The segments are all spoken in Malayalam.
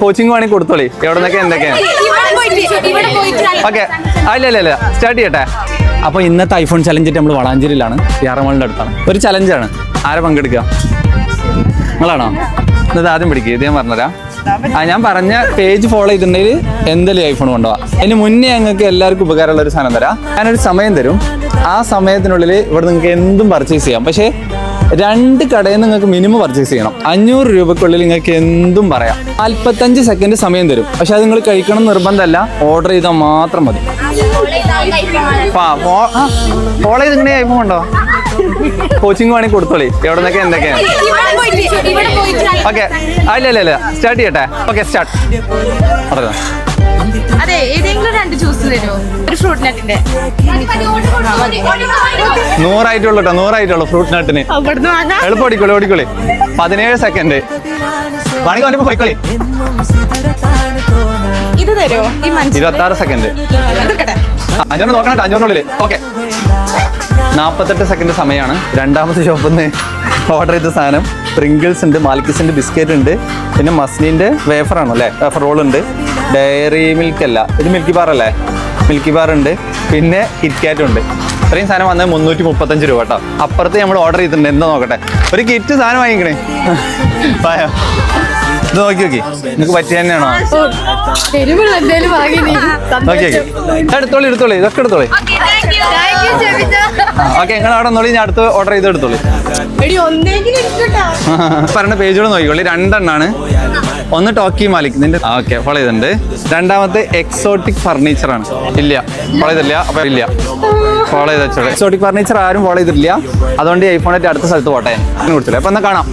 കോച്ചിങ് വേണമെങ്കിൽ കൊടുത്തോളി. എവിടെ നിന്നൊക്കെ എന്തൊക്കെയാണ്? ഓക്കെ, അല്ല സ്റ്റാർട്ട് ചെയ്യട്ടെ. അപ്പോൾ ഇന്നത്തെ ഐഫോൺ ചലഞ്ച് നമ്മൾ വളാഞ്ചേരിയിലാണ്, യാറമാളിൻ്റെ അടുത്താണ്. ഒരു ചലഞ്ചാണ്. ആരെ പങ്കെടുക്കുക? നിങ്ങളാണോ? ഇത് ആദ്യം പിടിക്കുക. ഇത് ഞാൻ പറഞ്ഞുതരാം. ഞാൻ പറഞ്ഞ പേജ് ഫോളോ ചെയ്തിട്ടുണ്ടെങ്കിൽ എന്തെങ്കിലും ഐഫോൺ കൊണ്ടുപോകാം. അതിന് മുന്നേ ഞങ്ങൾക്ക് എല്ലാവർക്കും ഉപകാരമുള്ള ഒരു സാധനം തരാം. ഞാനൊരു സമയം തരും. ആ സമയത്തിനുള്ളിൽ ഇവിടെ നിങ്ങൾക്ക് എന്തും പർച്ചേസ് ചെയ്യാം. പക്ഷേ 2 കടയിൽ നിന്ന് നിങ്ങൾക്ക് മിനിമം പർച്ചേസ് ചെയ്യണം. 500 രൂപക്കുള്ളിൽ നിങ്ങൾക്ക് എന്തും പറയാം. 45 സെക്കൻഡ് സമയം തരും. പക്ഷെ അത് നിങ്ങൾ കഴിക്കണം നിർബന്ധമല്ല, ഓർഡർ ചെയ്താൽ മാത്രം മതി. ഫോളോ ചെയ്ത് ഇങ്ങനെ ഐഫോൺ ഉണ്ടോ? കോച്ചിങ് വേണമെങ്കിൽ കൊടുത്തോളി. എവിടെ നിന്നൊക്കെ എന്തൊക്കെയാണ്? ഓക്കെ, അല്ല സ്റ്റാർട്ട് ചെയ്യട്ടെ. Okay, start. അതെ, ഏതെങ്കിലും 2 ജ്യൂസ് തരുമോ? ഒരു ഫ്രൂട്ട് നട്ടിന്റെ 100 100 ഫ്രൂട്ട് നട്ടിന്. എളുപ്പം ഓടിക്കോളി. 17 സെക്കൻഡ്. പോയിക്കോളി. ഇത് തരുമോ? 26 സെക്കൻഡ്. 500 നോക്കണം. 500 ഓക്കെ. 48 സെക്കൻഡ് സമയമാണ്. രണ്ടാമത്തെ ഷോപ്പിൽ നിന്ന് ഓർഡർ ചെയ്ത സാധനം പ്രിങ്കിൾസ് ഉണ്ട്, മാൽക്കിസിന്റെ ബിസ്ക്കറ്റ് ഉണ്ട്, പിന്നെ മസ്ലിന്റെ വേഫറാണോ അല്ലേ, വേഫർ റോൾ ഉണ്ട്, ഡയറി മിൽക്ക് അല്ല, ഇത് മിൽക്കി ബാർ അല്ലേ, മിൽക്കി ബാർ ഉണ്ട്, പിന്നെ കിറ്റ്കാറ്റ് ഉണ്ട്. ഇത്രയും സാധനം വന്നത് 335 രൂപ കേട്ടോ. അപ്പുറത്ത് നമ്മൾ ഓർഡർ ചെയ്തിട്ടുണ്ട്. എന്താ നോക്കട്ടെ, ഒരു കിറ്റ് സാധനം വാങ്ങിക്കണേ. ഇത് നോക്കി നിങ്ങൾക്ക് പറ്റിയ തന്നെയാണോ? എടുത്തോളി. ഇതൊക്കെ എടുത്തോളി. ഓക്കെ, നിങ്ങൾ അവിടെ നോളി. ഞാൻ അടുത്ത് ഓർഡർ ചെയ്ത് എടുത്തോളി. പറഞ്ഞ പേജുകൾ നോക്കിക്കോളി. 2 എണ്ണാണ്. ഒന്ന് ടോക്കി മാലിക് നിന്റെ. ഓക്കെ, ഫോളോ ചെയ്തിട്ടുണ്ട്. രണ്ടാമത്തെ എക്സോട്ടിക് ഫർണിച്ചർ ആണ്. ഇല്ല, ഫോളോ ചെയ്തില്ല. അപ്പൊ ഇല്ല, ഫോളോ ചെയ്ത് വെച്ചോളൂ. എക്സോട്ടിക് ഫർണിച്ചർ ആരും ഫോളോ ചെയ്തിട്ടില്ല. അതുകൊണ്ട് ഈ ഐഫോണായിട്ട് അടുത്ത സ്ഥലത്ത് പോട്ടെ കൊടുത്തില്ല. അപ്പൊ എന്നാ കാണാം.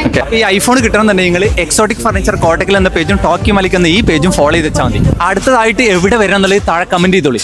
ഓക്കെ, ഈ ഐഫോൺ കിട്ടണമെന്നുണ്ടെങ്കിൽ എക്സോട്ടിക് ഫർണിച്ചർ കോട്ടക്കൽ എന്ന പേജും ടോക്കി മാലിക് എന്ന ഈ പേജും ഫോളോ ചെയ്ത് വെച്ചാൽ മതി. അടുത്തതായിട്ട് എവിടെ വരണം എന്നുള്ളത് താഴെ കമന്റ് ചെയ്തോളി.